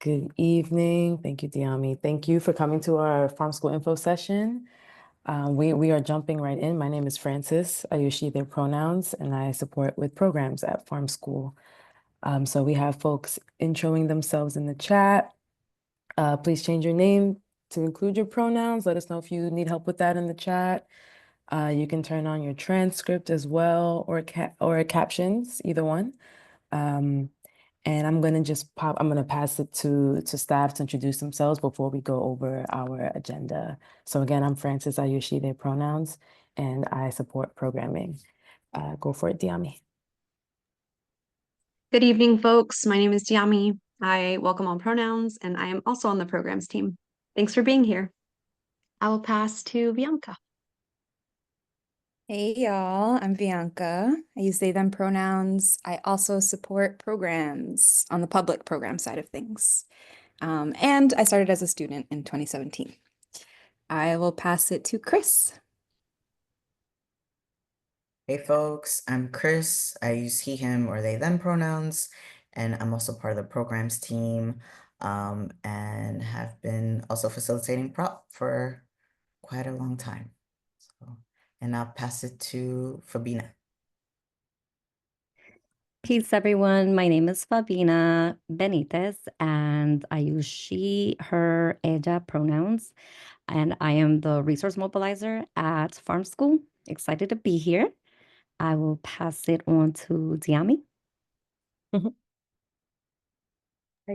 Good evening. Thank you, Diami. Thank you for coming to our Farm School info session. We are jumping right in. My name is Francis. I use she, their pronouns, and I support with programs at Farm School. So we have folks introing themselves in the chat. Please change your name to include your pronouns. Let us know if you need help with that in the chat. You can turn on your transcript as well, or captions, either one. Um, and I'm gonna pass it to staff to introduce themselves before we go over our agenda. So again, I'm Francis. I use she, they pronouns, and I support programming. Go for it, Diami. Good evening, folks. My name is Diami. I welcome all pronouns, and I am also on the programs team. Thanks for being here. I will pass to Bianca. Hey y'all, I'm Bianca. I use they, them pronouns. I also support programs on the public program side of things. And I started as a student in 2017. I will pass it to Chris. Hey folks, I'm Chris. I use he, him, or they, them pronouns, and I'm also part of the programs team, and have been also facilitating prop for quite a long time. So, and I'll pass it to Fabina. Peace, everyone. My name is Fabina Benitez, and I use she, her, ella pronouns, and I am the resource mobilizer at Farm School. Excited to be here. I will pass it on to Diami. I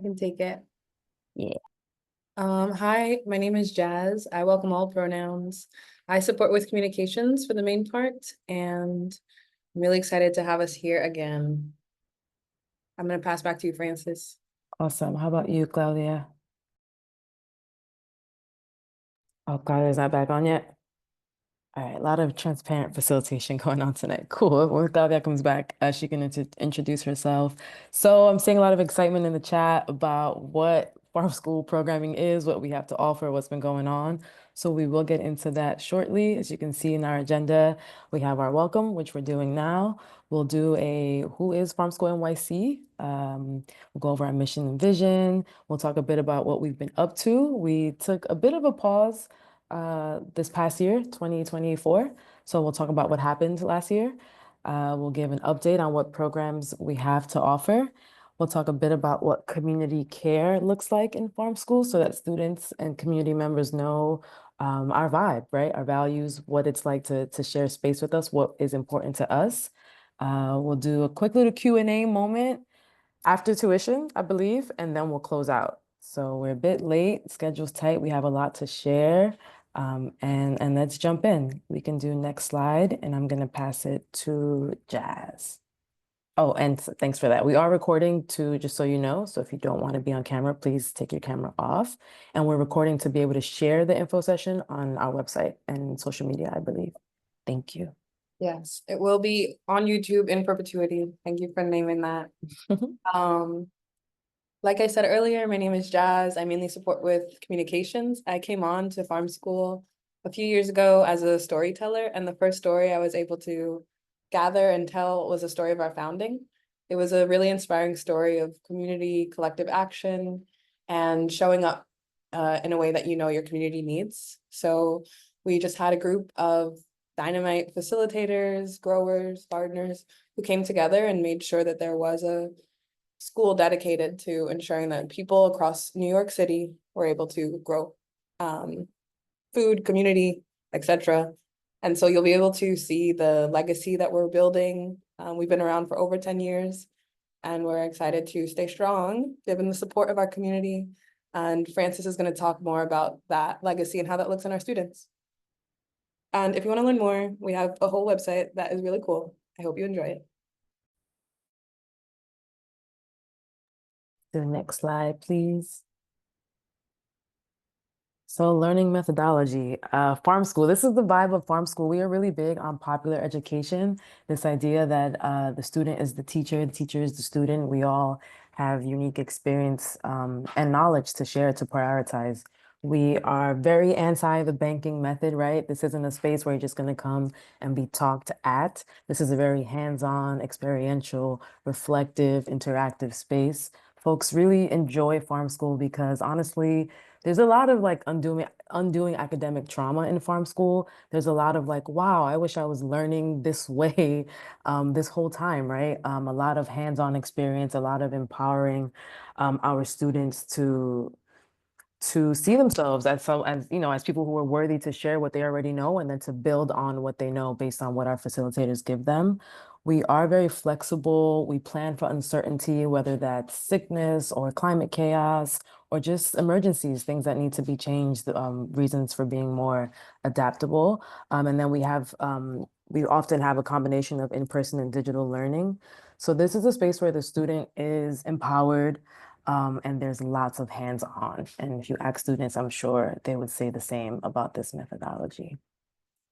can take it. Yeah. Hi, my name is Jazz. I welcome all pronouns. I support with communications for the main part, and I'm really excited to have us here again. I'm gonna pass back to you, Francis. Awesome. How about you, Claudia? Oh, Claudia's not back on yet. All right, a lot of transparent facilitation going on tonight. Cool. When Claudia comes back, she can introduce herself. So I'm seeing a lot of excitement in the chat about what farm school programming is, what we have to offer, what's been going on. So we will get into that shortly. As you can see in our agenda, we have our welcome, which we're doing now. We'll do a who is Farm School NYC. We'll go over our mission and vision. We'll talk a bit about what we've been up to. We took a bit of a pause this past year, 2024. So we'll talk about what happened last year. We'll give an update on what programs we have to offer. We'll talk a bit about what community care looks like in farm school so that students and community members know our vibe, right? Our values, what it's like to share space with us, what is important to us. We'll do a quick little Q&A moment after tuition, I believe, and then we'll close out. So we're a bit late, schedule's tight, we have a lot to share. And let's jump in. We can do next slide, and I'm gonna pass it to Jazz. Oh, and thanks for that. We are recording too, just so you know. So if you don't want to be on camera, please take your camera off. And we're recording to be able to share the info session on our website and social media, I believe. Thank you. Yes, it will be on YouTube in perpetuity. Thank you for naming that. Like I said earlier, my name is Jazz. I mainly support with communications. I came on to farm school a few years ago as a storyteller, and the first story I was able to gather and tell was a story of our founding. It was a really inspiring story of community collective action and showing up in a way that you know your community needs. So we just had a group of dynamite facilitators, growers, gardeners who came together and made sure that there was a school dedicated to ensuring that people across New York City were able to grow food, community, etc. And so you'll be able to see the legacy that we're building. We've been around for over 10 years, and we're excited to stay strong given the support of our community. And Francis is going to talk more about that legacy and how that looks in our students. And if you want to learn more, we have a whole website that is really cool. I hope you enjoy it. The next slide, please. So learning methodology, farm school. This is the vibe of farm school. We are really big on popular education. This idea that the student is the teacher is the student. We all have unique experience and knowledge to share, to prioritize. We are very anti the banking method, right? This isn't a space where you're just going to come and be talked at. This is a very hands-on, experiential, reflective, interactive space. folks really enjoy farm school because honestly, there's a lot of like undoing academic trauma in farm school. There's a lot of like, wow, I wish I was learning this way this whole time, right? A lot of hands-on experience, a lot of empowering our students to see themselves as you know, as people who are worthy to share what they already know and then to build on what they know based on what our facilitators give them. We are very flexible. We plan for uncertainty, whether that's sickness or climate chaos or just emergencies, things that need to be changed, reasons for being more adaptable. And then we often have a combination of in-person and digital learning. So this is a space where the student is empowered, and there's lots of hands-on. And if you ask students, I'm sure they would say the same about this methodology.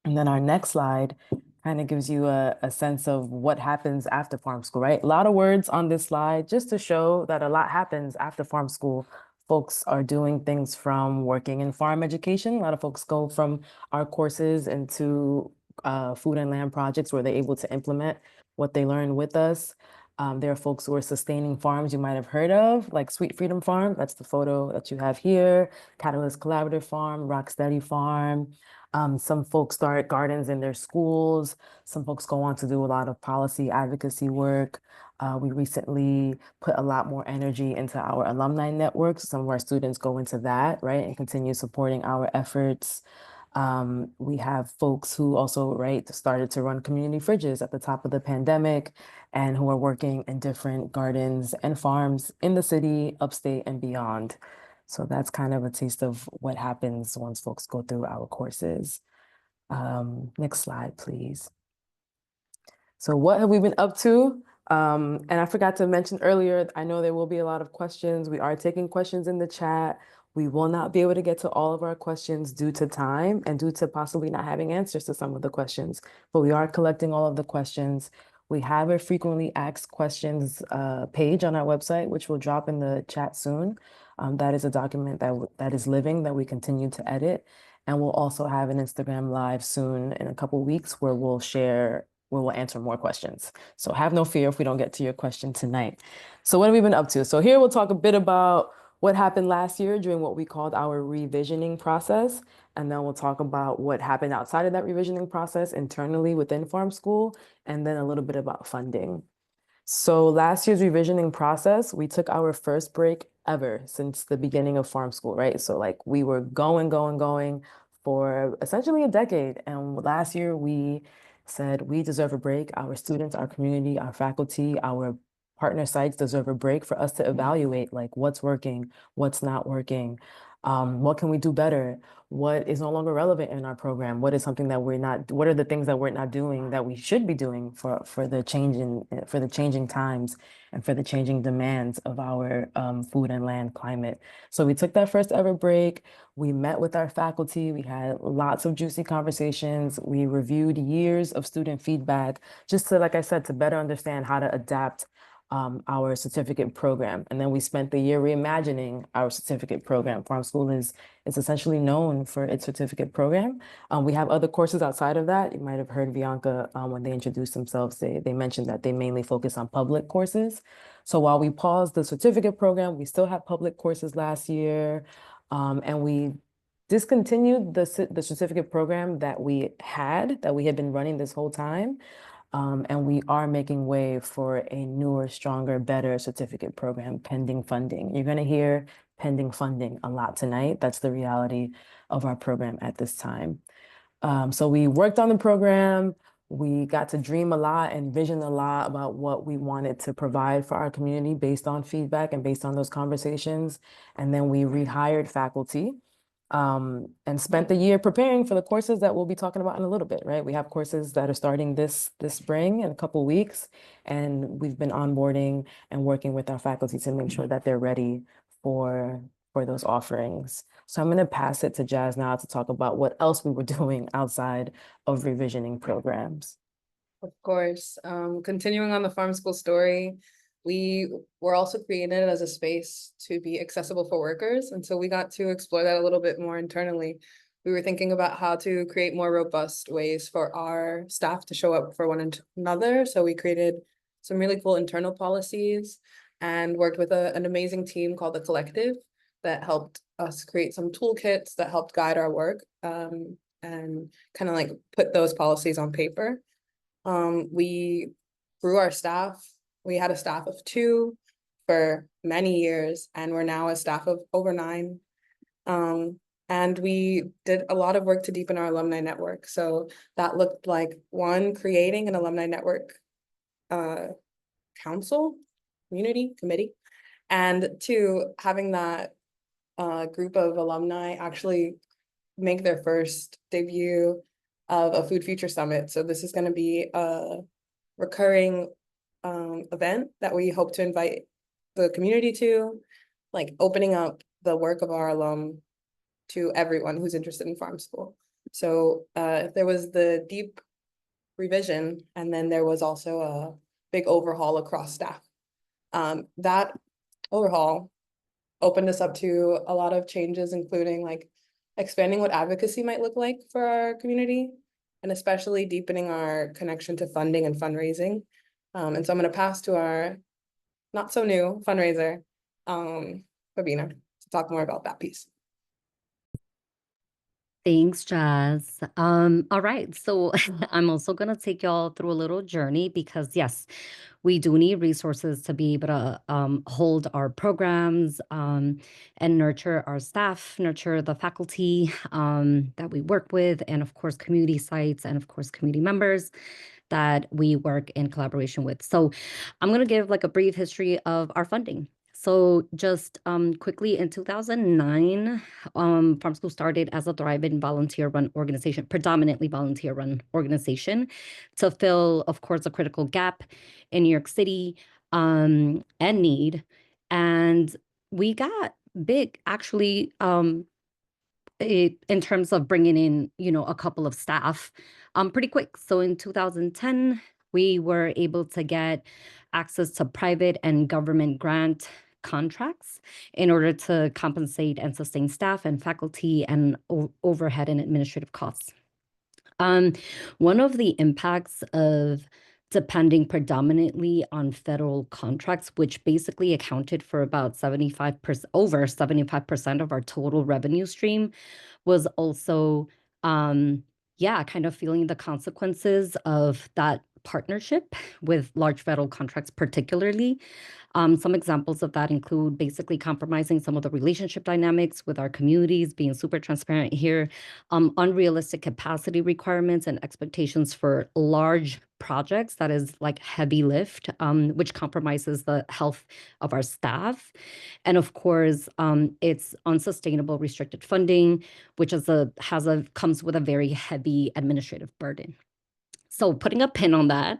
And then our next slide kind of gives you a sense of what happens after farm school, right? A lot of words on this slide just to show that a lot happens after farm school. Folks are doing things from working in farm education. A lot of folks go from our courses into food and land projects where they're able to implement what they learn with us. There are folks who are sustaining farms you might have heard of, like Sweet Freedom Farm. That's the photo that you have here. Catalyst Collaborative Farm, Rocksteady Farm. Some folks start gardens in their schools. Some folks go on to do a lot of policy advocacy work. We recently put a lot more energy into our alumni networks. Some of our students go into that, right, and continue supporting our efforts. We have folks who also, right, started to run community fridges at the top of the pandemic and who are working in different gardens and farms in the city, upstate, and beyond. So that's kind of a taste of what happens once folks go through our courses. Next slide, please. So what have we been up to? And I forgot to mention earlier, I know there will be a lot of questions. We are taking questions in the chat. We will not be able to get to all of our questions due to time and due to possibly not having answers to some of the questions, but we are collecting all of the questions. We have a frequently asked questions page on our website, which will drop in the chat soon. That is a document that is living that we continue to edit. And we'll also have an Instagram live soon in a couple weeks where we'll answer more questions. So have no fear if we don't get to your question tonight. So what have we been up to? So here we'll talk a bit about what happened last year during what we called our revisioning process. And then we'll talk about what happened outside of that revisioning process internally within Farm School, and then a little bit about funding. So last year's revisioning process, we took our first break ever since the beginning of Farm School, right? So like we were going for essentially a decade. And last year we said we deserve a break. Our students, our community, our faculty, our partner sites deserve a break for us to evaluate like what's working, what's not working, what can we do better, what is no longer relevant in our program, what is something that we're not, what are the things that we're not doing that we should be doing for the changing times and for the changing demands of our food and land climate. So we took that first ever break. We met with our faculty. We had lots of juicy conversations. We reviewed years of student feedback just to, like I said, to better understand how to adapt our certificate program. And then we spent the year reimagining our certificate program. Farm School is essentially known for its certificate program. We have other courses outside of that. You might have heard Bianca when they introduced themselves, they mentioned that they mainly focus on public courses. So while we paused the certificate program, we still had public courses last year. And we discontinued the certificate program that we had been running this whole time. And we are making way for a newer, stronger, better certificate program pending funding. You're going to hear pending funding a lot tonight. That's the reality of our program at this time. So we worked on the program. We got to dream a lot and vision a lot about what we wanted to provide for our community based on feedback and based on those conversations. And then we rehired faculty. And spent the year preparing for the courses that we'll be talking about in a little bit, right? We have courses that are starting this spring in a couple weeks, and we've been onboarding and working with our faculty to make sure that they're ready for those offerings. So I'm going to pass it to Jazz now to talk about what else we were doing outside of revisioning programs. Of course, continuing on the Farm School story, we were also created as a space to be accessible for workers. And so we got to explore that a little bit more internally. We were thinking about how to create more robust ways for our staff to show up for one another. So we created some really cool internal policies and worked with an amazing team called The Collective that helped us create some toolkits that helped guide our work, and kind of like put those policies on paper. We grew our staff. We had a staff of 2 for many years, and we're now a staff of over 9. And we did a lot of work to deepen our alumni network. So that looked like, 1, creating an alumni network council, committee, and 2, having that group of alumni actually make their first debut of a Food Future Summit. So this is going to be a recurring event that we hope to invite the community to, like opening up the work of our alum to everyone who's interested in farm school. So there was the deep revision, and then there was also a big overhaul across staff. That overhaul opened us up to a lot of changes, including like expanding what advocacy might look like for our community, and especially deepening our connection to funding and fundraising. And so I'm going to pass to our not so new fundraiser, Fabina, to talk more about that piece. Thanks, Jazz. All right, so I'm also gonna take y'all through a little journey because yes, we do need resources to be able to hold our programs and nurture our staff, nurture the faculty that we work with, and of course, community sites, and of course, community members that we work in collaboration with. So I'm gonna give like a brief history of our funding. So just quickly, in 2009, Farm School started as a thriving volunteer-run organization, predominantly volunteer-run organization, to fill, of course, a critical gap in New York City and need. And we got big, actually, in terms of bringing in, a couple of staff pretty quick. So in 2010, we were able to get access to private and government grant contracts in order to compensate and sustain staff and faculty and overhead and administrative costs. One of the impacts of depending predominantly on federal contracts, which basically accounted for about 75%, over 75% of our total revenue stream, was also, kind of feeling the consequences of that partnership with large federal contracts, particularly. Some examples of that include basically compromising some of the relationship dynamics with our communities, being super transparent here, unrealistic capacity requirements and expectations for large projects that is like heavy lift, which compromises the health of our staff. And of course, it's unsustainable restricted funding, which comes with a very heavy administrative burden. So putting a pin on that,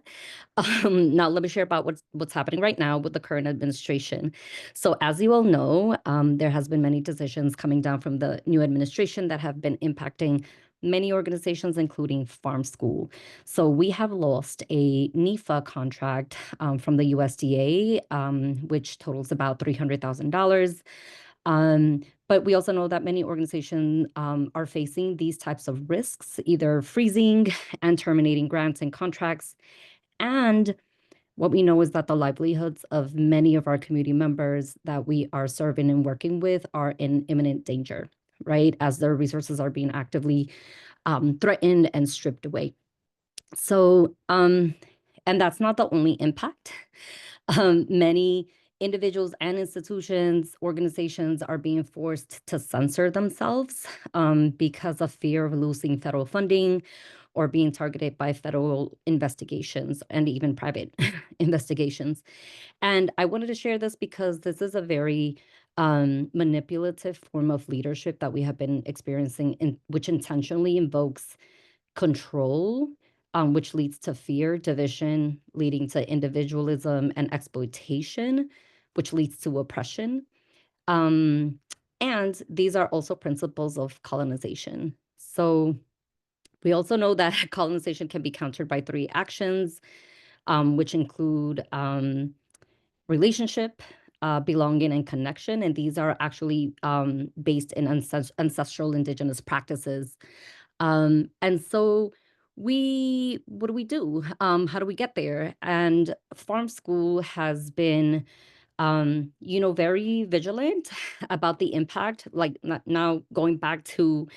now let me share about what's happening right now with the current administration. So as you all know, there has been many decisions coming down from the new administration that have been impacting many organizations, including Farm School. So we have lost a NIFA contract from the USDA, which totals about $300,000. But we also know that many organizations are facing these types of risks, either freezing and terminating grants and contracts. And what we know is that the livelihoods of many of our community members that we are serving and working with are in imminent danger, right? As their resources are being actively threatened and stripped away. So, and that's not the only impact. Many individuals and institutions, organizations are being forced to censor themselves because of fear of losing federal funding or being targeted by federal investigations and even private investigations. And I wanted to share this because this is a very manipulative form of leadership that we have been experiencing, which intentionally invokes control, which leads to fear, division, leading to individualism and exploitation, which leads to oppression. And these are also principles of colonization. So we also know that colonization can be countered by 3 actions, which include relationship, belonging, and connection. And these are actually based in ancestral indigenous practices. And so what do we do? How do we get there? And Farm School has been very vigilant about the impact, like now going back to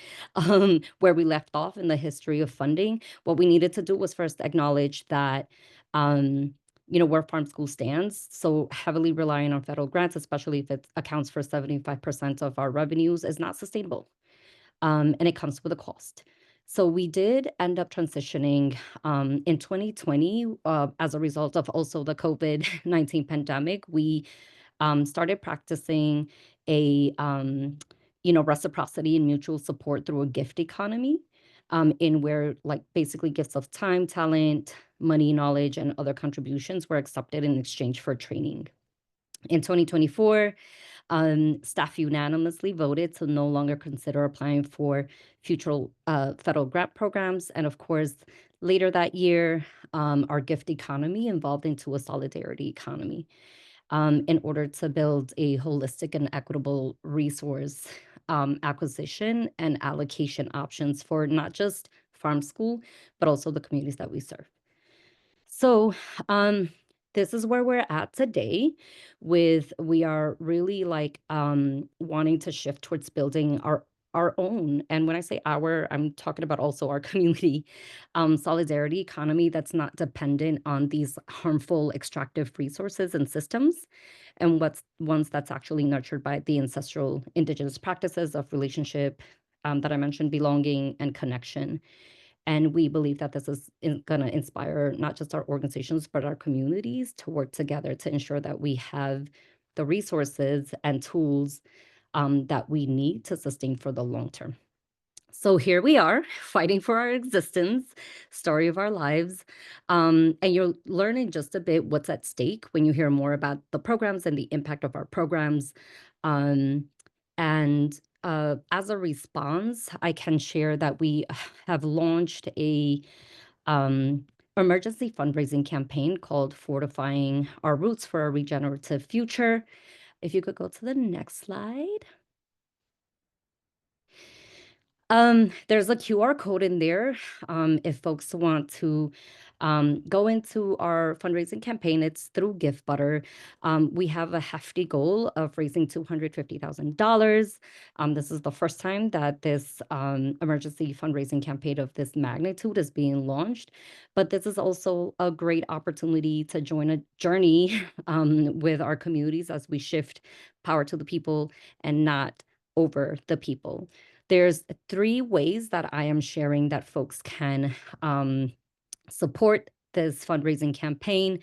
where we left off in the history of funding. What we needed to do was first acknowledge that, where Farm School stands. So heavily relying on federal grants, especially if it accounts for 75% of our revenues, is not sustainable. And it comes with a cost. So we did end up transitioning in 2020 as a result of also the COVID-19 pandemic. We started practicing a reciprocity and mutual support through a gift economy, in where like basically gifts of time, talent, money, knowledge, and other contributions were accepted in exchange for training. In 2024, staff unanimously voted to no longer consider applying for future federal grant programs. And of course, later that year, our gift economy evolved into a solidarity economy, in order to build a holistic and equitable resource acquisition and allocation options for not just Farm School, but also the communities that we serve. So, this is where we're at today. We are really like wanting to shift towards building our own, and when I say our, I'm talking about also our community solidarity economy that's not dependent on these harmful extractive resources and systems, and what's ones that's actually nurtured by the ancestral indigenous practices of relationship, that I mentioned, belonging and connection. And we believe that this is going to inspire not just our organizations, but our communities to work together to ensure that we have the resources and tools that we need to sustain for the long term. So here we are, fighting for our existence, story of our lives. And you're learning just a bit what's at stake when you hear more about the programs and the impact of our programs. And as a response, I can share that we have launched a emergency fundraising campaign called Fortifying Our Roots for a Regenerative Future. If you could go to the next slide. There's a QR code in there. If folks want to go into our fundraising campaign, it's through Gift Butter. We have a hefty goal of raising $250,000. This is the first time that this emergency fundraising campaign of this magnitude is being launched, but this is also a great opportunity to join a journey with our communities as we shift power to the people and not over the people. There's 3 ways that I am sharing that folks can support this fundraising campaign.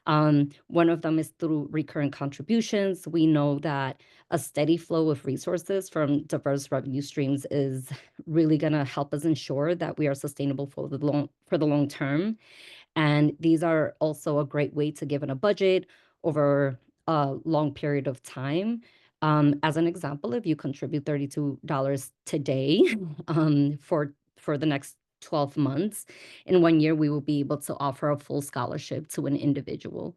One of them is through recurrent contributions. We know that a steady flow of resources from diverse revenue streams is really going to help us ensure that we are sustainable for the long term. And these are also a great way to give in a budget over a long period of time. As an example, if you contribute $32 today for the next 12 months, in 1 year, we will be able to offer a full scholarship to an individual.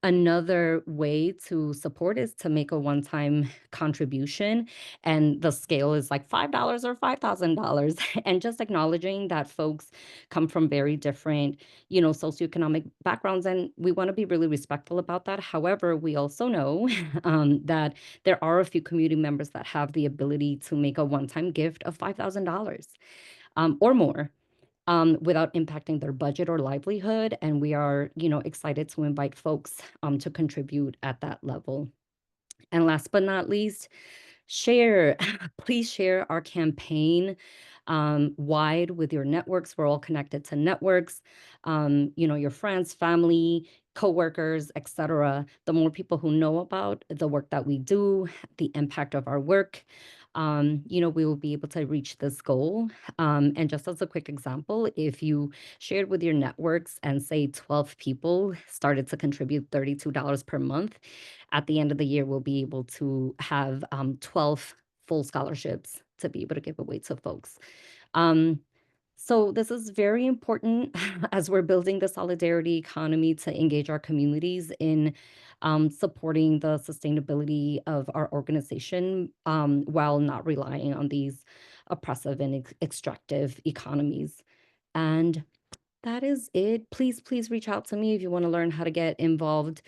Another way to support is to make a one-time contribution, and the scale is like $5 or $5,000. And just acknowledging that folks come from very different, socioeconomic backgrounds, and we want to be really respectful about that. However, we also know that there are a few community members that have the ability to make a one-time gift of $5,000 or more, without impacting their budget or livelihood. And we are, excited to invite folks to contribute at that level. And last but not least, share. Please share our campaign wide with your networks. We're all connected to networks, your friends, family, coworkers, etc. The more people who know about the work that we do, the impact of our work, we will be able to reach this goal. And just as a quick example, if you shared with your networks and say 12 people started to contribute $32 per month, at the end of the year, we'll be able to have 12 full scholarships to be able to give away to folks. So this is very important as we're building the solidarity economy to engage our communities in supporting the sustainability of our organization, while not relying on these oppressive and extractive economies. And that is it. Please reach out to me if you want to learn how to get involved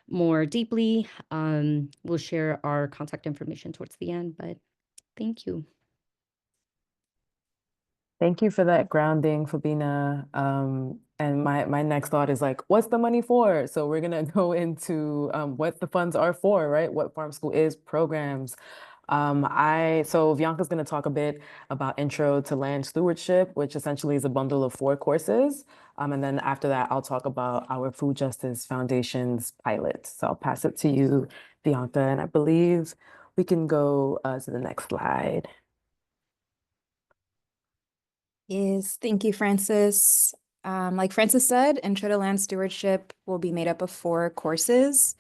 more deeply. We'll share our contact information towards the end, but thank you. Thank you for that grounding, Fabina. And my next thought is like, what's the money for? So we're gonna go into what the funds are for, right? What Farm School is, programs. So Bianca's gonna talk a bit about Intro to Land Stewardship, which essentially is a bundle of 4 courses. And then after that, I'll talk about our Food Justice Foundation's pilot. So I'll pass it to you, Bianca, and I believe we can go to the next slide. Thank you, Francis. Like Francis said, Intro to Land Stewardship will be made up of 4 courses.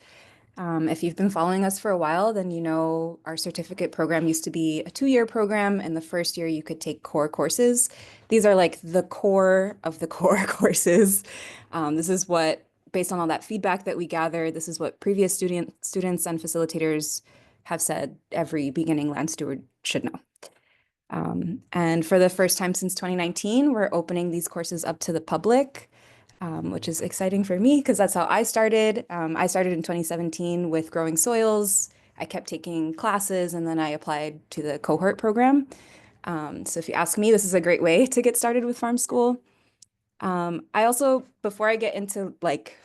If you've been following us for a while, then you know our certificate program used to be a 2-year program, and the first year you could take core courses. These are like the core of the core courses. This is what, based on all that feedback that we gathered, this is what previous students and facilitators have said every beginning land steward should know. And for the first time since 2019, we're opening these courses up to the public, which is exciting for me because that's how I started. I started in 2017 with growing soils. I kept taking classes and then I applied to the cohort program. So if you ask me, this is a great way to get started with farm school. I also, before I get into like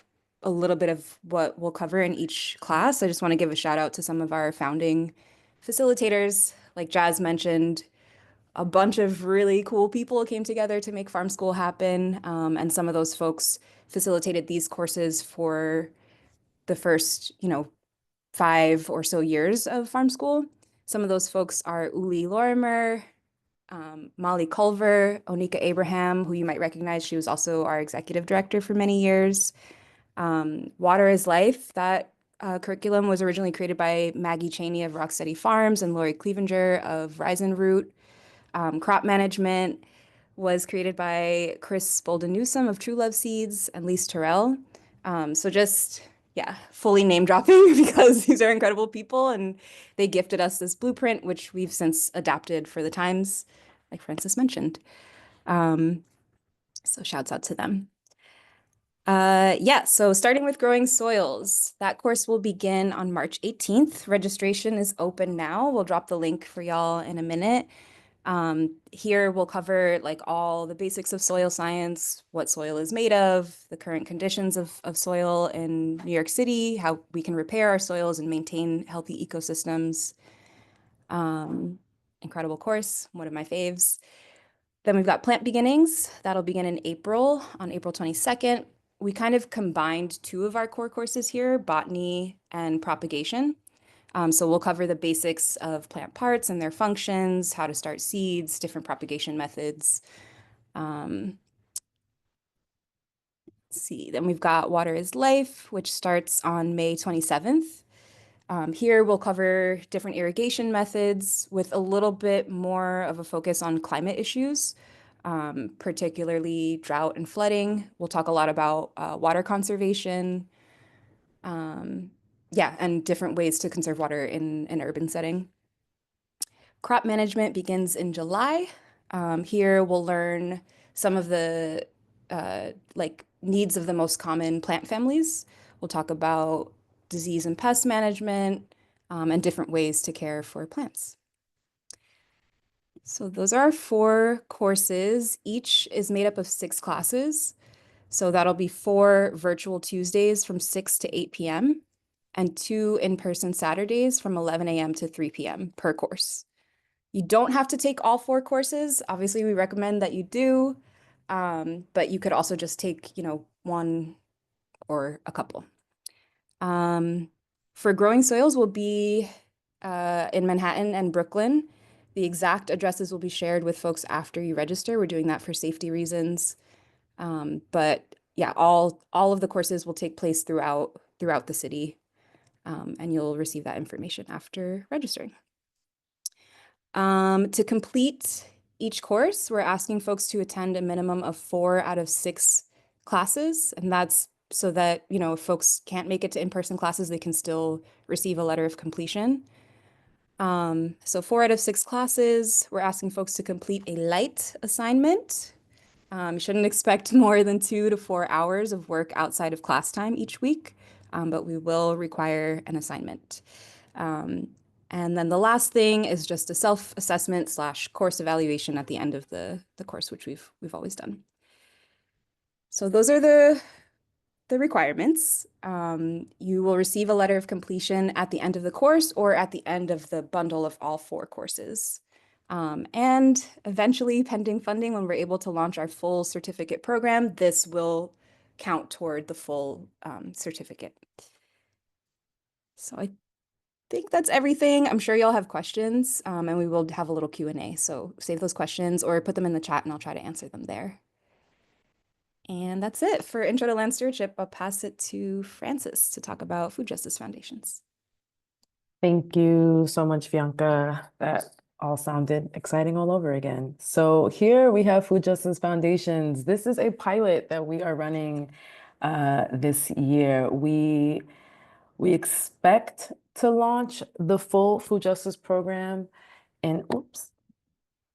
a little bit of what we'll cover in each class, I just want to give a shout out to some of our founding facilitators. Like Jazz mentioned, a bunch of really cool people came together to make Farm School happen. And some of those folks facilitated these courses for the first, 5 or so years of Farm School. Some of those folks are Uli Lorimer, Molly Culver, Onika Abraham, who you might recognize. She was also our executive director for many years. Water is Life, that curriculum was originally created by Maggie Cheney of Rocksteady Farms and Lori Clevenger of Rise and Root. Crop management was created by Chris Bolden Newsom of True Love Seeds and Lise Terrell. So just, yeah, fully name dropping because these are incredible people and they gifted us this blueprint, which we've since adapted for the times, like Francis mentioned. So shouts out to them. So starting with growing soils, that course will begin on March 18th. Registration is open now. We'll drop the link for y'all in a minute. Here we'll cover like all the basics of soil science, what soil is made of, the current conditions of soil in New York City, how we can repair our soils and maintain healthy ecosystems. Incredible course, one of my faves. Then we've got plant beginnings. That'll begin in April, on April 22nd. We kind of combined 2 of our core courses here, botany and propagation. So we'll cover the basics of plant parts and their functions, how to start seeds, different propagation methods. Let's see, then we've got Water is Life, which starts on May 27th. Here we'll cover different irrigation methods with a little bit more of a focus on climate issues, particularly drought and flooding. We'll talk a lot about water conservation, and different ways to conserve water in an urban setting. Crop management begins in July. Here we'll learn some of the needs of the most common plant families. We'll talk about disease and pest management and different ways to care for plants. So those are our 4 courses. Each is made up of 6 classes. So that'll be 4 virtual Tuesdays from 6 to 8 p.m. and 2 in-person Saturdays from 11 a.m. to 3 p.m. per course. You don't have to take all 4 courses. Obviously, we recommend that you do, but you could also just take, 1 or a couple. For growing soils, we'll be in Manhattan and Brooklyn. The exact addresses will be shared with folks after you register. We're doing that for safety reasons. But yeah, all of the courses will take place throughout the city, and you'll receive that information after registering. To complete each course, we're asking folks to attend a minimum of 4 out of 6 classes, and that's so that, if folks can't make it to in-person classes, they can still receive a letter of completion. So 4 out of 6 classes, we're asking folks to complete a light assignment. You shouldn't expect more than 2 to 4 hours of work outside of class time each week, but we will require an assignment. And then the last thing is just a self-assessment / course evaluation at the end of the course, which we've always done. So those are the requirements. You will receive a letter of completion at the end of the course or at the end of the bundle of all 4 courses. And eventually, pending funding, when we're able to launch our full certificate program, this will count toward the full certificate. So I think that's everything. I'm sure y'all have questions, and we will have a little Q&A. So save those questions or put them in the chat and I'll try to answer them there. And that's it for Intro to Land Stewardship. I'll pass it to Frances to talk about food justice foundations. Thank you so much, Bianca. That all sounded exciting all over again. So here we have Food Justice Foundations. This is a pilot that we are running this year. We expect to launch the full food justice program in,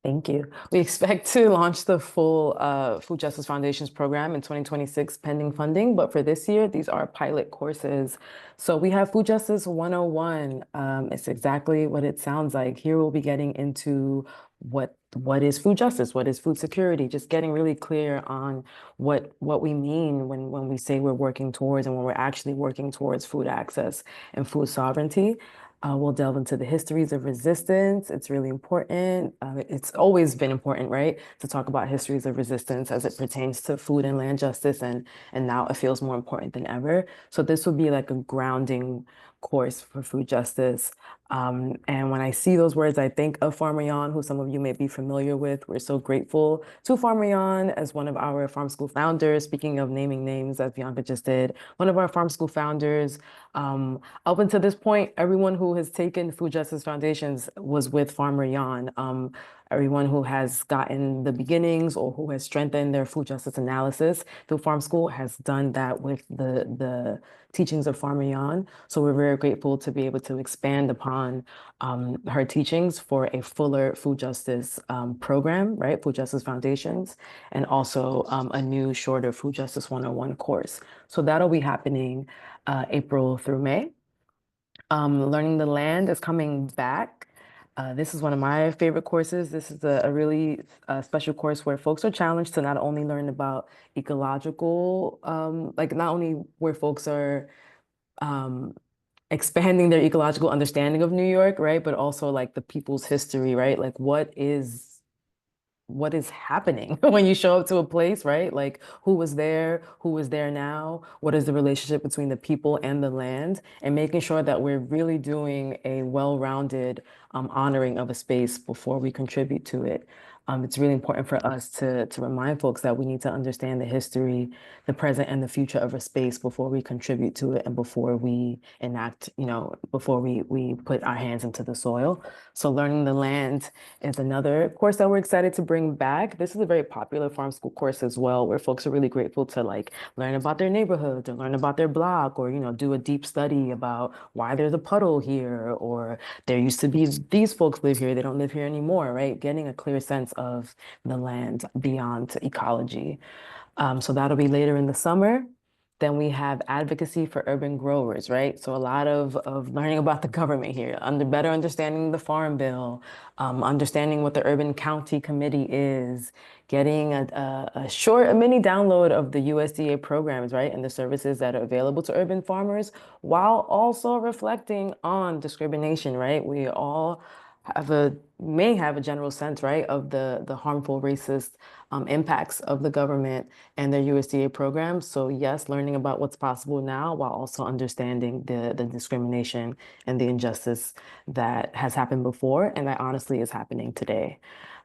thank you. We expect to launch the full Food Justice Foundations program in 2026 pending funding, but for this year, these are pilot courses. So we have Food Justice 101. It's exactly what it sounds like. Here we'll be getting into what is food justice, what is food security, just getting really clear on what we mean when we say we're working towards and when we're actually working towards food access and food sovereignty. We'll delve into the histories of resistance. It's really important. It's always been important, right, to talk about histories of resistance as it pertains to food and land justice, and now it feels more important than ever. So this would be like a grounding course for food justice. And when I see those words, I think of Farmer Yan, who some of you may be familiar with. We're so grateful to Farmer Yan as one of our Farm School founders. Speaking of naming names, as Bianca just did, one of our Farm School founders. Up until this point, everyone who has taken Food Justice Foundations was with Farmer Yan. Everyone who has gotten the beginnings or who has strengthened their food justice analysis through Farm School has done that with the teachings of Farmer Yan. So we're very grateful to be able to expand upon her teachings for a fuller food justice program, right? Food Justice Foundations, and also a new shorter Food Justice 101 course. So that'll be happening April through May. Learning the Land is coming back. This is one of my favorite courses. This is a really special course where folks are challenged to not only learn about ecological, like not only where folks are expanding their ecological understanding of New York, right? But also like the people's history, right? Like what is happening when you show up to a place, right? Like who is there now? What is the relationship between the people and the land? And making sure that we're really doing a well-rounded honoring of a space before we contribute to it. It's really important for us to remind folks that we need to understand the history, the present, and the future of a space before we contribute to it and before we enact, before we put our hands into the soil. So Learning the Land is another course that we're excited to bring back. This is a very popular farm school course as well, where folks are really grateful to like learn about their neighborhoods or learn about their block or, do a deep study about why there's a puddle here or there used to be these folks live here, they don't live here anymore, right? Getting a clear sense of the land beyond ecology. So that'll be later in the summer. Then we have advocacy for urban growers, right? So a lot of learning about the government here, better understanding the Farm Bill, understanding what the Urban County Committee is, getting a mini download of the USDA programs, right? And the services that are available to urban farmers, while also reflecting on discrimination, right? We all may have a general sense, right, of the harmful racist impacts of the government and their USDA programs. So yes, learning about what's possible now while also understanding the discrimination and the injustice that has happened before and that honestly is happening today.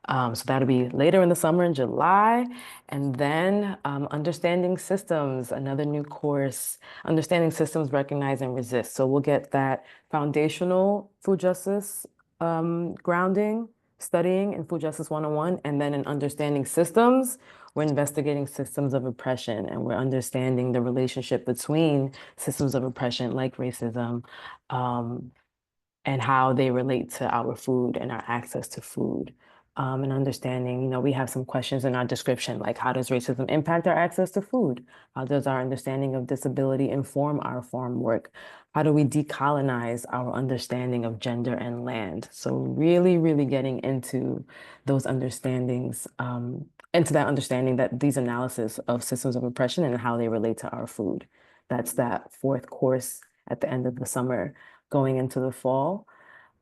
So that'll be later in the summer in July. And then Understanding Systems, another new course, Understanding Systems, Recognize and Resist. So we'll get that foundational food justice grounding, studying in Food Justice 101, and then in Understanding Systems, we're investigating systems of oppression, and we're understanding the relationship between systems of oppression like racism, and how they relate to our food and our access to food. and understanding, we have some questions in our description, like how does racism impact our access to food? How does our understanding of disability inform our farm work? How do we decolonize our understanding of gender and land? So really, really getting into those understandings, into that understanding that these analysis of systems of oppression and how they relate to our food. That's that fourth course at the end of the summer, going into the fall.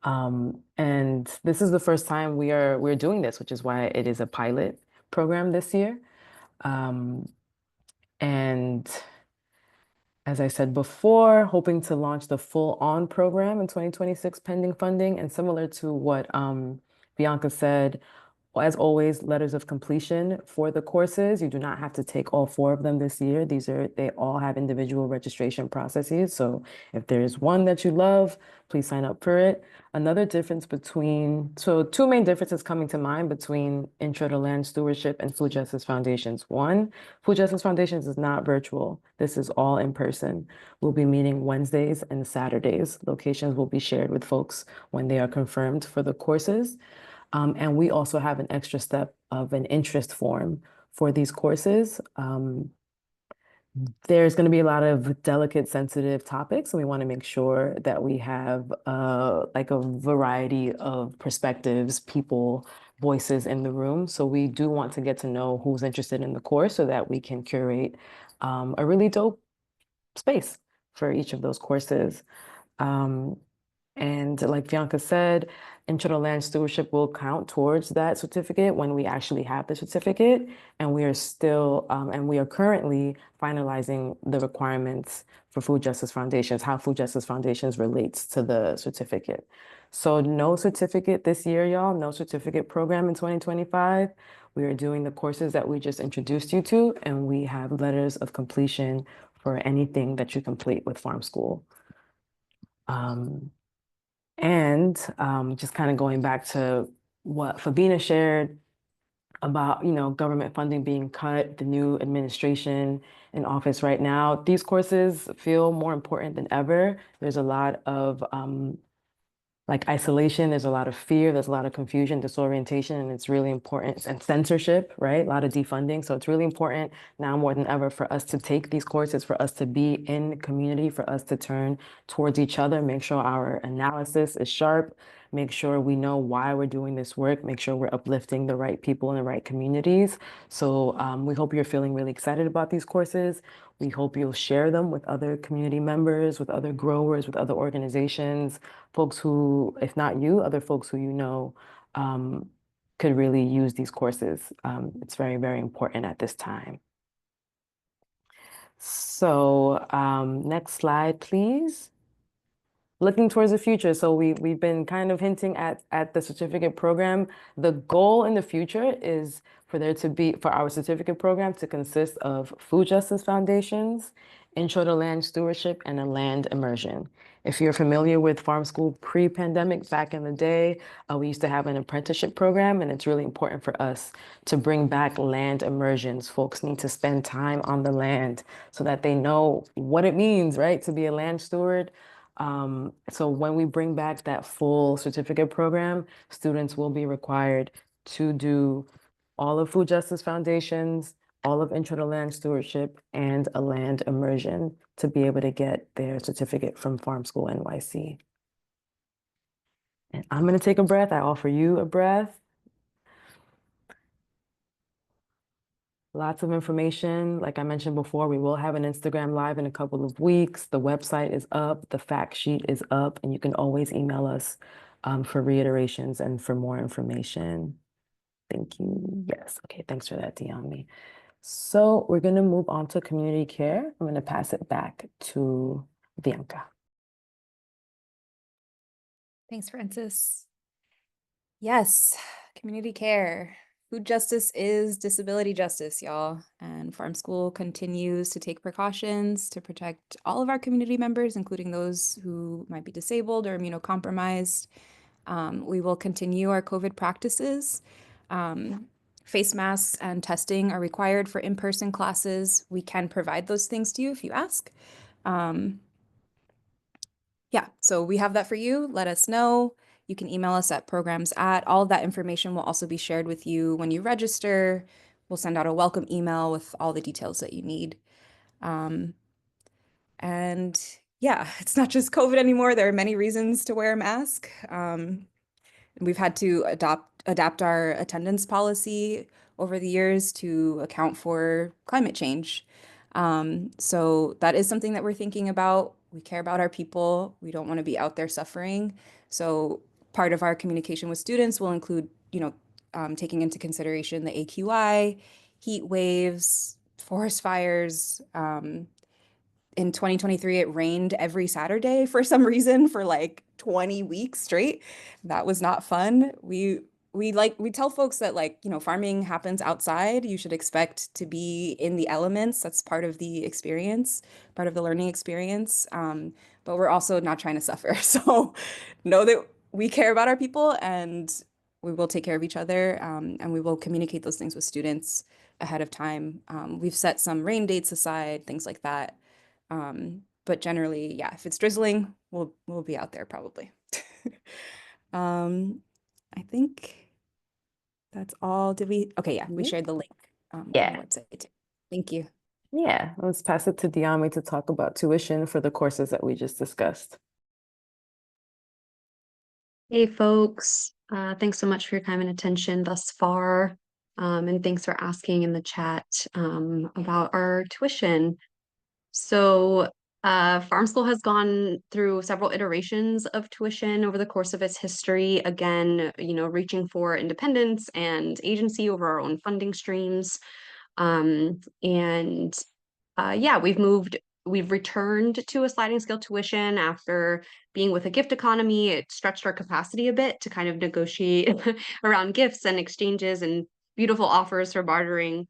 And this is the first time we're doing this, which is why it is a pilot program this year. And as I said before, hoping to launch the full-on program in 2026 pending funding. And similar to what Bianca said, as always, letters of completion for the courses. You do not have to take all 4 of them this year. They all have individual registration processes. So if there's one that you love, please sign up for it. Another difference so 2 main differences coming to mind between Intro to Land Stewardship and Food Justice Foundations. One, Food Justice Foundations is not virtual. This is all in person. We'll be meeting Wednesdays and Saturdays. Locations will be shared with folks when they are confirmed for the courses. And we also have an extra step of an interest form for these courses. There's going to be a lot of delicate, sensitive topics, and we want to make sure that we have like a variety of perspectives, people, voices in the room. So we do want to get to know who's interested in the course so that we can curate a really dope space for each of those courses. And like Bianca said, Intro to Land Stewardship will count towards that certificate when we actually have the certificate. And we are currently finalizing the requirements for Food Justice Foundations, how Food Justice Foundations relates to the certificate. So no certificate this year, y'all, no certificate program in 2025. We are doing the courses that we just introduced you to, and we have letters of completion for anything that you complete with Farm School. And just kind of going back to what Fabina shared about, government funding being cut, the new administration in office right now, these courses feel more important than ever. There's a lot of like isolation, there's a lot of fear, there's a lot of confusion, disorientation, and it's really important, and censorship, right? A lot of defunding. So it's really important now more than ever for us to take these courses, for us to be in community, for us to turn towards each other, make sure our analysis is sharp, make sure we know why we're doing this work, make sure we're uplifting the right people in the right communities. So we hope you're feeling really excited about these courses. We hope you'll share them with other community members, with other growers, with other organizations, folks who, if not you, other folks who could really use these courses. It's very, very important at this time. So next slide, please. Looking towards the future. So we've been kind of hinting at the certificate program. The goal in the future is for our certificate program to consist of Food Justice Foundations, Intro to Land Stewardship, and a land immersion. If you're familiar with Farm School pre-pandemic, back in the day, we used to have an apprenticeship program, and it's really important for us to bring back land immersions. Folks need to spend time on the land so that they know what it means, right, to be a land steward. So when we bring back that full certificate program, students will be required to do all of Food Justice Foundations, all of Intro to Land Stewardship, and a land immersion to be able to get their certificate from Farm School NYC. And I'm going to take a breath. I offer you a breath. Lots of information. Like I mentioned before, we will have an Instagram Live in a couple of weeks. The website is up, the fact sheet is up, and you can always email us for reiterations and for more information. Thank you. Yes. Okay. Thanks for that, Diami. So we're going to move on to community care. I'm going to pass it back to Bianca. Thanks, Francis. Yes, community care. Food justice is disability justice, y'all. And Farm School continues to take precautions to protect all of our community members, including those who might be disabled or immunocompromised. We will continue our COVID practices. Face masks and testing are required for in-person classes. We can provide those things to you if you ask. Yeah, so we have that for you. Let us know. You can email us at programs@. All of that information will also be shared with you when you register. We'll send out a welcome email with all the details that you need. And yeah, it's not just COVID anymore. There are many reasons to wear a mask. We've had to adapt our attendance policy over the years to account for climate change. So that is something that we're thinking about. We care about our people. We don't want to be out there suffering. So part of our communication with students will include, taking into consideration the AQI, heat waves, forest fires. In 2023, it rained every Saturday for some reason for like 20 weeks straight. That was not fun. We tell folks that farming happens outside. You should expect to be in the elements. That's part of the experience, part of the learning experience. But we're also not trying to suffer. So know that we care about our people and we will take care of each other, and we will communicate those things with students ahead of time. We've set some rain dates aside, things like that. But generally, yeah, if it's drizzling, we'll be out there probably. I think that's all. Okay, yeah, we shared the link on Yeah. the website. Thank you. Yeah, let's pass it to Diami to talk about tuition for the courses that we just discussed. Hey, folks. Thanks so much for your time and attention thus far. And thanks for asking in the chat about our tuition. So Farm School has gone through several iterations of tuition over the course of its history. Again, reaching for independence and agency over our own funding streams. Yeah, we've returned to a sliding scale tuition after being with a gift economy. It stretched our capacity a bit to kind of negotiate around gifts and exchanges and beautiful offers for bartering.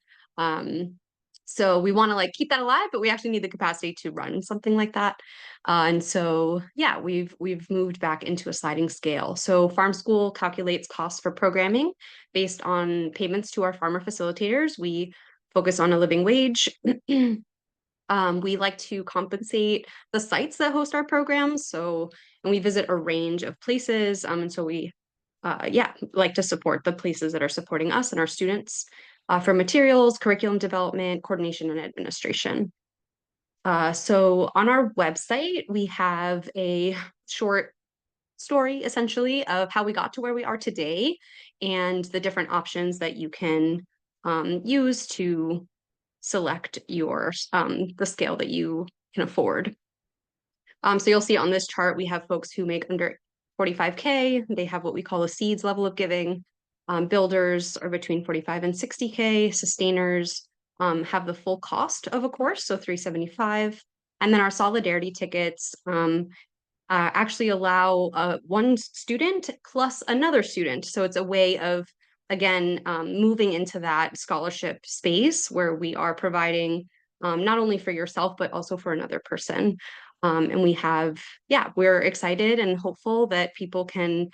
So we want to keep that alive, but we actually need the capacity to run something like that. And so, yeah, we've moved back into a sliding scale. So Farm School calculates costs for programming based on payments to our farmer facilitators. We focus on a living wage. We like to compensate the sites that host our programs. And we visit a range of places. And so we, like to support the places that are supporting us and our students for materials, curriculum development, coordination, and administration. So on our website, we have a short story essentially of how we got to where we are today and the different options that you can use to select your the scale that you can afford. So you'll see on this chart, we have folks who make under 45K. They have what we call a seeds level of giving. Builders are between 45 and 60K. Sustainers have the full cost of a course, so 375. And then our solidarity tickets actually allow one student plus another student. So it's a way of, again, moving into that scholarship space where we are providing not only for yourself, but also for another person. And we're excited and hopeful that people can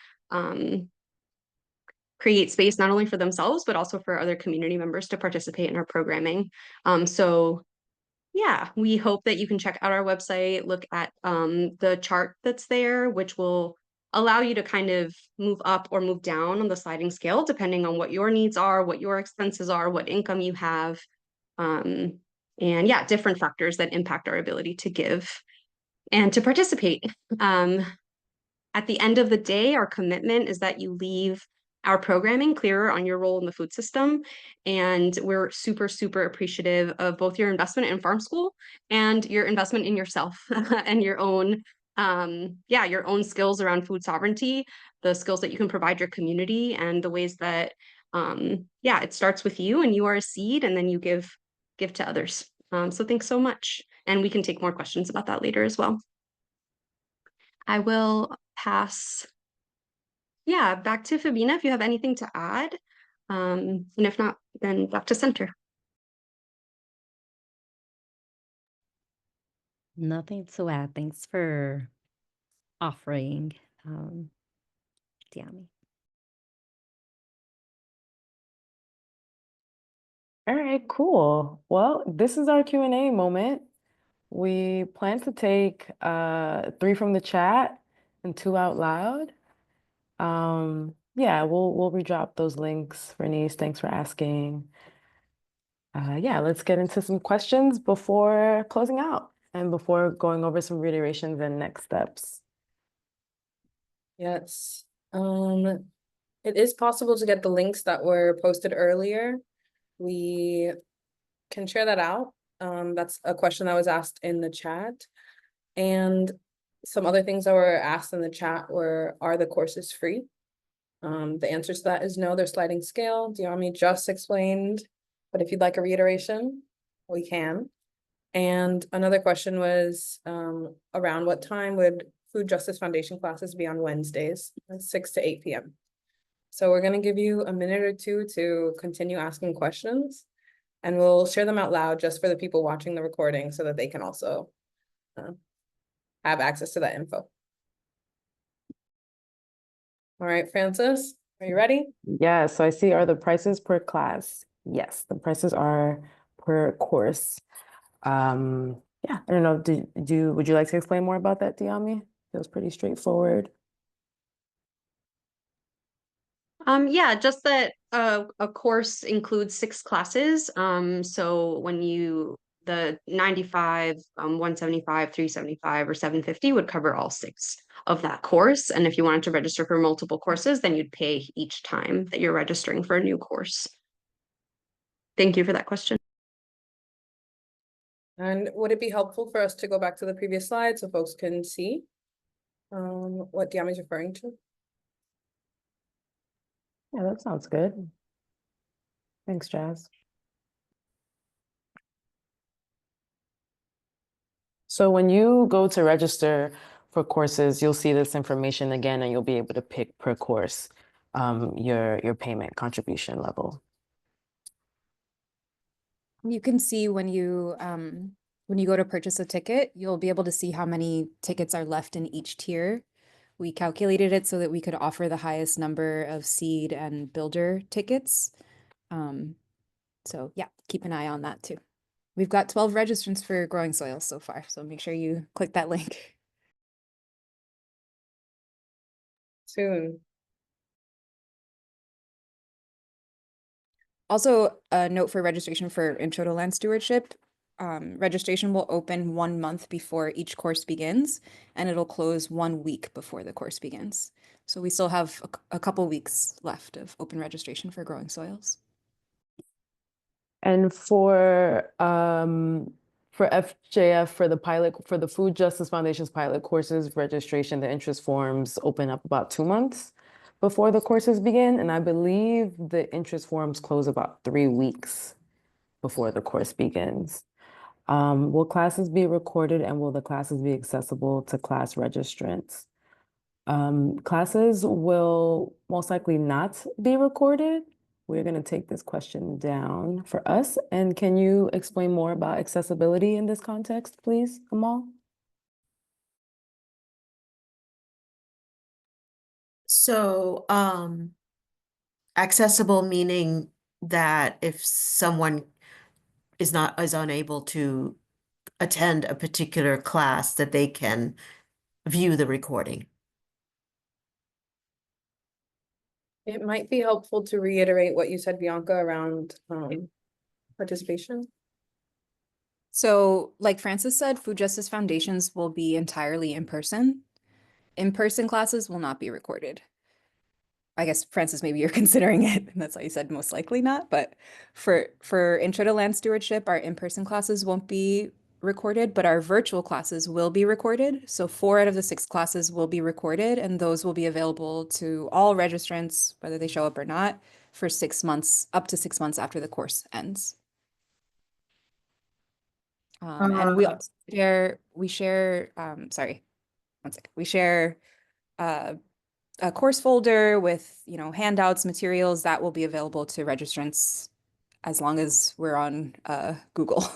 create space not only for themselves, but also for other community members to participate in our programming. Yeah, we hope that you can check out our website, look at the chart that's there, which will allow you to kind of move up or move down on the sliding scale, depending on what your needs are, what your expenses are, what income you have. And yeah, different factors that impact our ability to give and to participate. At the end of the day, our commitment is that you leave our programming clearer on your role in the food system. And we're super, super appreciative of both your investment in Farm School and your investment in yourself and your own skills around food sovereignty, the skills that you can provide your community, and the ways that, it starts with you and you are a seed and then you give to others. So thanks so much. And we can take more questions about that later as well. I will pass back to Fabina if you have anything to add. And if not, then back to center. Nothing to add. Thanks for offering, Diami. All right, cool. Well, this is our Q&A moment. We plan to take 3 from the chat and 2 out loud. Yeah, we'll redrop those links. Bernice, thanks for asking. Yeah, let's get into some questions before closing out and before going over some reiterations and next steps. Yes. It is possible to get the links that were posted earlier. We can share that out. That's a question that was asked in the chat. And some other things that were asked in the chat were, are the courses free? The answer to that is no, they're sliding scale. Diami just explained, but if you'd like a reiteration, we can. And another question was around what time would Food Justice Foundation classes be on Wednesdays, 6 to 8 p.m. So we're going to give you a minute or two to continue asking questions, and we'll share them out loud just for the people watching the recording so that they can also have access to that info. All right, Francis, are you ready? Yeah, so I see, are the prices per class? Yes, the prices are per course. Yeah, I don't know, would you like to explain more about that, Diami? Feels pretty straightforward. Yeah, just that a course includes 6 classes. So when the 95, 175, 375, or 750 would cover all 6 of that course. And if you wanted to register for multiple courses, then you'd pay each time that you're registering for a new course. Thank you for that question. And would it be helpful for us to go back to the previous slide so folks can see what Diami is referring to? Yeah, that sounds good. Thanks, Jazz. So when you go to register for courses, you'll see this information again, and you'll be able to pick per course your payment contribution level. You can see when you go to purchase a ticket, you'll be able to see how many tickets are left in each tier. We calculated it so that we could offer the highest number of seed and builder tickets. So yeah, keep an eye on that too. We've got 12 registrants for growing soils so far, so make sure you click that link. Soon. Also, a note for registration for Intro to Land Stewardship. Registration will open 1 month before each course begins, and it'll close 1 week before the course begins. So we still have a couple weeks left of open registration for growing soils. And for FJF, for the Food Justice Foundation's pilot courses registration, the interest forms open up about 2 months before the courses begin. And I believe the interest forms close about 3 weeks before the course begins. Will classes be recorded, and will the classes be accessible to class registrants? Classes will most likely not be recorded. We're going to take this question down for us. And can you explain more about accessibility in this context, please, Amal? So, accessible meaning that if someone is unable to attend a particular class, that they can view the recording. It might be helpful to reiterate what you said, Bianca, around participation. So, like Francis said, Food Justice Foundations will be entirely in person. In-person classes will not be recorded. I guess, Francis, maybe you're considering it, and that's why you said most likely not. But for Intro to Land Stewardship, our in-person classes won't be recorded, but our virtual classes will be recorded. So 4 out of the 6 classes will be recorded, and those will be available to all registrants, whether they show up or not, for 6 months, up to 6 months after the course ends. And we also share, sorry, one second. We share a course folder with, handouts, materials that will be available to registrants as long as we're on Google.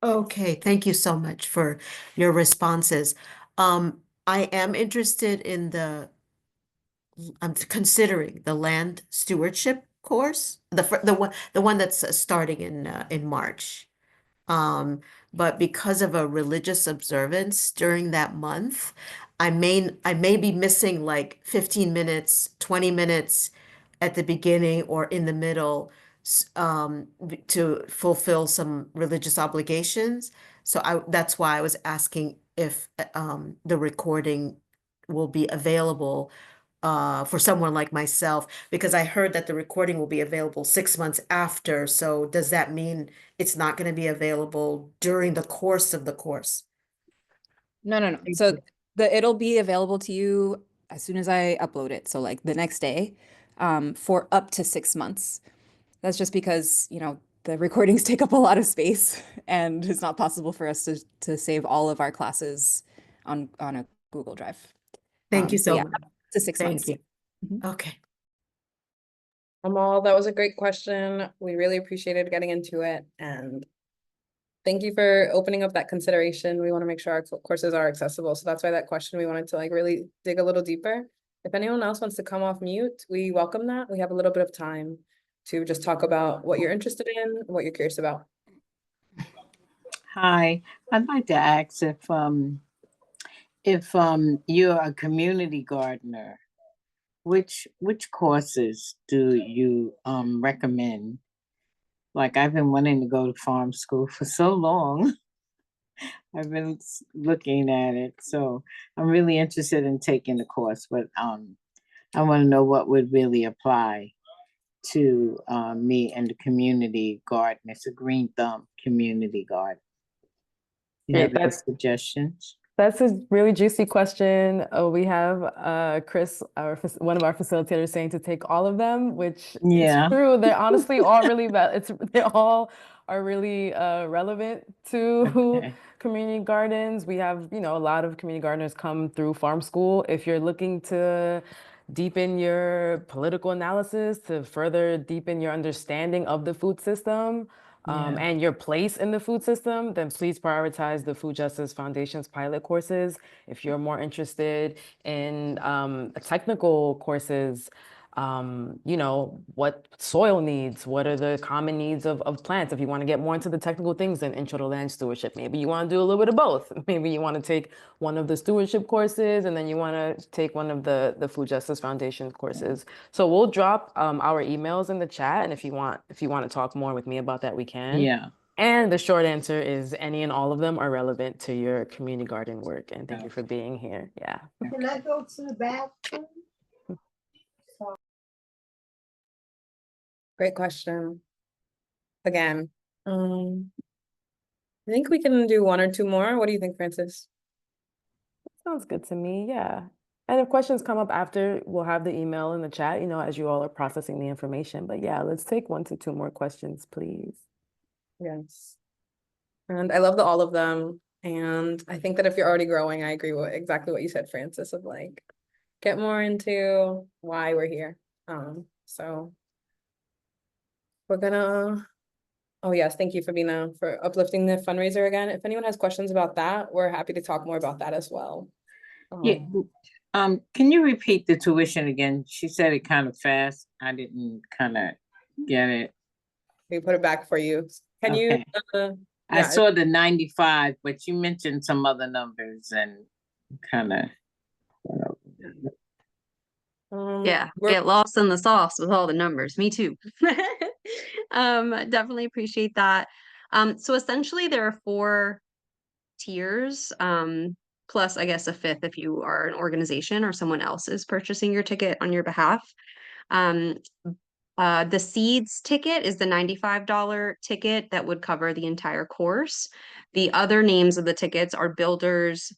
Okay, thank you so much for your responses. I am interested in I'm considering the land stewardship course, the one that's starting in March. But because of a religious observance during that month, I may be missing like 15 minutes, 20 minutes at the beginning or in the middle to fulfill some religious obligations. So that's why I was asking if the recording will be available for someone like myself, because I heard that the recording will be available 6 months after. So does that mean it's not going to be available during the course of the course? No. So it'll be available to you as soon as I upload it. So like the next day, for up to 6 months. That's just because, the recordings take up a lot of space and it's not possible for us to save all of our classes on a Google Drive. Thank you So so yeah, much. up to 6 months. Thank you. Mhm. Okay. Amal, that was a great question. We really appreciated getting into it, and thank you for opening up that consideration. We want to make sure our courses are accessible. So that's why that question, we wanted to like really dig a little deeper. If anyone else wants to come off mute, we welcome that. We have a little bit of time to just talk about what you're interested in, what you're curious about. Hi, I'd like to ask if you're a community gardener, which courses do you recommend? Like I've been wanting to go to farm school for so long. I've been looking at it, so I'm really interested in taking the course, but I want to know what would really apply to me and the community garden. It's a green thumb community garden. You Great. have any suggestions? That's a really juicy question. We have Chris, one of our facilitators, saying to take all of them, which is true. They're honestly all really they all are really relevant to community gardens. We have, a lot of community gardeners come through farm school. If you're looking to deepen your political analysis, to further deepen your understanding of the food system, and your place in the food system, then please prioritize the Food Justice Foundation's pilot courses. If you're more interested in technical courses, what soil needs, what are the common needs of plants. If you want to get more into the technical things, then Intro to Land Stewardship. Maybe you want to do a little bit of both. Maybe you want to take one of the stewardship courses, and then you want to take one of the Food Justice Foundation courses. So we'll drop our emails in the chat, and if you want to talk more with me about that, we can. Yeah. And the short answer is any and all of them are relevant to your community garden work. And thank you for being here. Yeah. Can I go to the bathroom? Great question. Again, I think we can do one or two more. What do you think, Francis? Sounds good to me. Yeah. And if questions come up after, we'll have the email in the chat, as you all are processing the information. But yeah, let's take 1 to 2 more questions, please. Yes. And I love all of them. And I think that if you're already growing, I agree with exactly what you said, Francis, of like, get more into why we're here. So we're gonna, oh yes, thank you, Fabina, for uplifting the fundraiser again. If anyone has questions about that, we're happy to talk more about that as well. Yeah. Can you repeat the tuition again? She said it kind of fast. I didn't kind of get it. We put it back for you. Can you? I saw the 95, but you mentioned some other numbers and kind of. Yeah, get lost in the sauce with all the numbers. Me too. Definitely appreciate that. So essentially there are 4 tiers, plus I guess a 5th if you are an organization or someone else is purchasing your ticket on your behalf. The Seeds ticket is the $95 ticket that would cover the entire course. The other names of the tickets are Builders,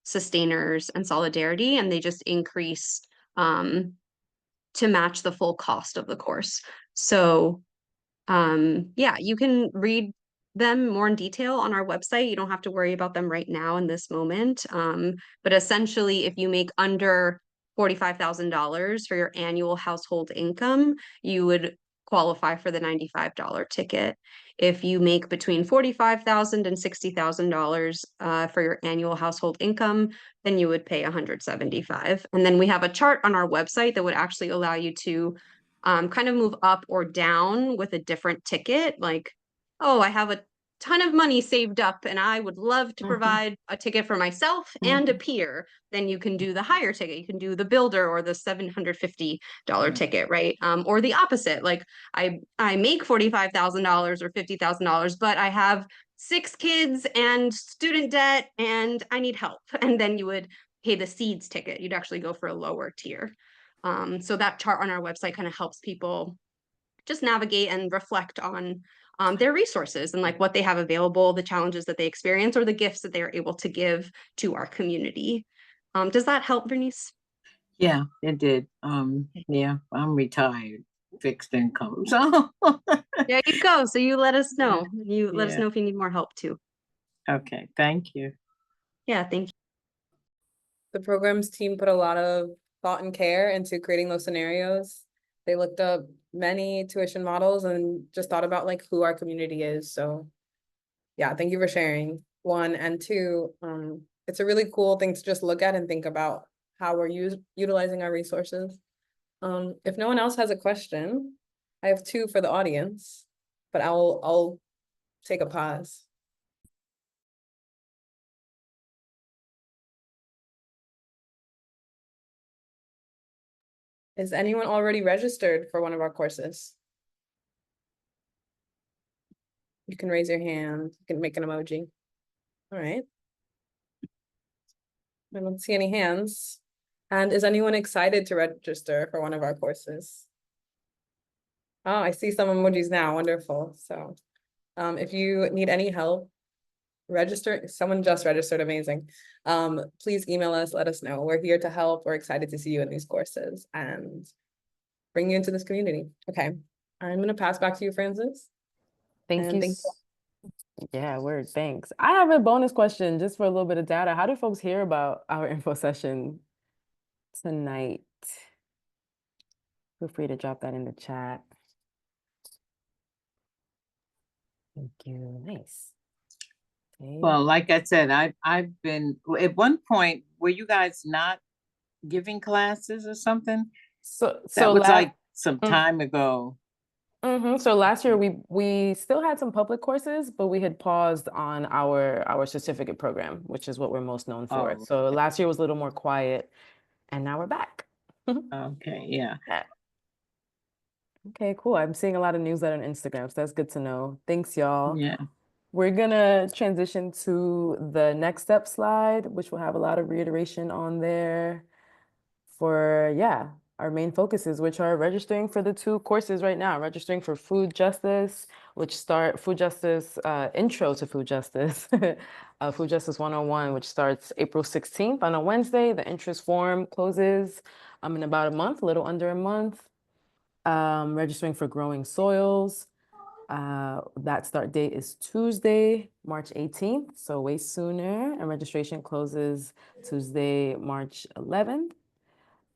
Sustainers, and Solidarity, and they just increase to match the full cost of the course. So yeah, you can read them more in detail on our website. You don't have to worry about them right now in this moment. But essentially, if you make under $45,000 for your annual household income, you would qualify for the $95 ticket. If you make between $45,000 and $60,000 for your annual household income, then you would pay $175. And then we have a chart on our website that would actually allow you to kind of move up or down with a different ticket. Like, oh, I have a ton of money saved up and I would love to provide a ticket for myself and a peer, then you can do the higher ticket. You can do the builder or the $750 ticket, right? Or the opposite. Like I make $45,000 or $50,000, but I have 6 kids and student debt and I need help. And then you would pay the seeds ticket. You'd actually go for a lower tier. So that chart on our website kind of helps people just navigate and reflect on their resources and like what they have available, the challenges that they experience, or the gifts that they're able to give to our community. Does that help, Bernice? Yeah, it did. Yeah, I'm retired, fixed income. So There you go. So you let us know. You let us Yeah. know if you need more help too. Okay, thank you. Yeah, thank you. The programs team put a lot of thought and care into creating those scenarios. They looked up many tuition models and just thought about like who our community is. So yeah, thank you for sharing. 1 and 2, it's a really cool thing to just look at and think about how we're utilizing our resources. If no one else has a question, I have 2 for the audience, but I'll take a pause. Is anyone already registered for one of our courses? You can raise your hand, you can make an emoji. All right. I don't see any hands. And is anyone excited to register for one of our courses? Oh, I see some emojis now. Wonderful. So if you need any help, register. Someone just registered. Amazing. Please email us, let us know. We're here to help. We're excited to see you in these courses and bring you into this community. Okay. I'm going to pass back to you, Francis. Thank And you. Yeah, word. Thanks. I have a bonus question just for a little bit of data. How do folks hear about our info session tonight? Feel free to drop that in the chat. Thank you. Nice. Okay. Well, like I said, I've been at one point, were you guys not giving classes or something? So That was last, like some time ago. So last year we still had some public courses, but we had paused on our certificate program, which is what we're most known for. Oh, So last year was a little more quiet, and now we're back. Okay, yeah. Okay, cool. I'm seeing a lot of newsletter on Instagram, so that's good to know. Thanks, y'all. Yeah. We're gonna transition to the next step slide, which will have a lot of reiteration on there for, our main focuses, which are registering for the 2 courses right now, registering for food justice, food justice, intro to food justice, food justice 101, which starts April 16th on a Wednesday. The interest form closes in about a month, a little under a month. Registering for growing soils. That start date is Tuesday, March 18th, so way sooner. And registration closes Tuesday, March 11th.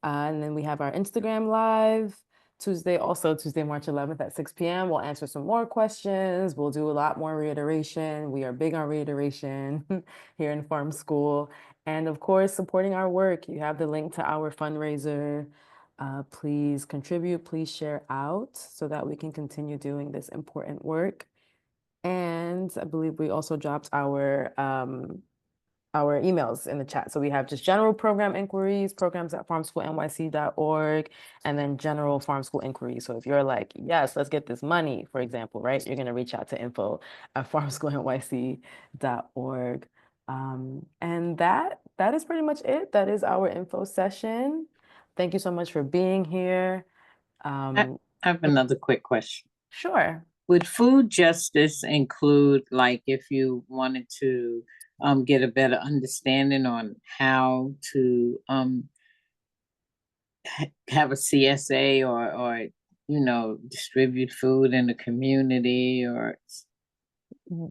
And then we have our Instagram live Tuesday, March 11th at 6 p.m. We'll answer some more questions. We'll do a lot more reiteration. We are big on reiteration here in Farm School. And of course, supporting our work. You have the link to our fundraiser. Please contribute, please share out so that we can continue doing this important work. And I believe we also dropped our emails in the chat. So we have just general program inquiries, programs@farmschoolnyc.org, and then general farm school inquiries. So if you're like, yes, let's get this money, for example, right? You're going to reach out to info@farmschoolnyc.org. And that is pretty much it. That is our info session. Thank you so much for being here. I have another quick question. Sure. Would food justice include, like, if you wanted to get a better understanding on how to have a CSA or distribute food in the community, or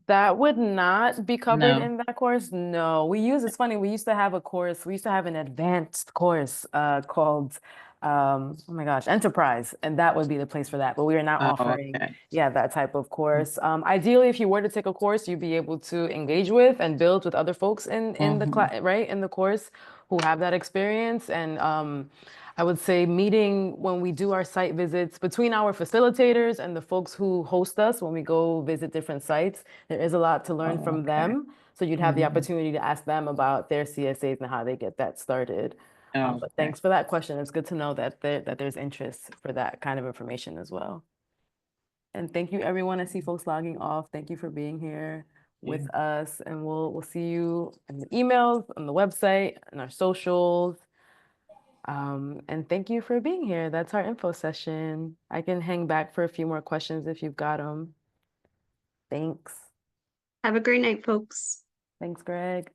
That would not be covered No. in that course. No, it's funny, we used to have a course, we used to have an advanced course called oh my gosh, enterprise, and that would be the place for that. But we are not Oh, offering, okay. yeah, that type of course. Ideally, if you were to take a course, you'd be able to engage with and build with other folks in the class, right, in the course who have that experience. And I would say meeting when we do our site visits between our facilitators and the folks who host us when we go visit different sites, there is a lot to learn Oh, from okay. them. So you'd have the Mhm. opportunity to ask them about their CSAs and how they get that started. But Okay. thanks for that question. It's good to know that there's interest for that kind of information as well. And thank you, everyone. I see folks logging off. Thank you for being here with us. And we'll see you in the emails, on the website, and our socials. And thank you for being here. That's our info session. I can hang back for a few more questions if you've got them. Thanks. Have a great night, folks. Thanks, Greg.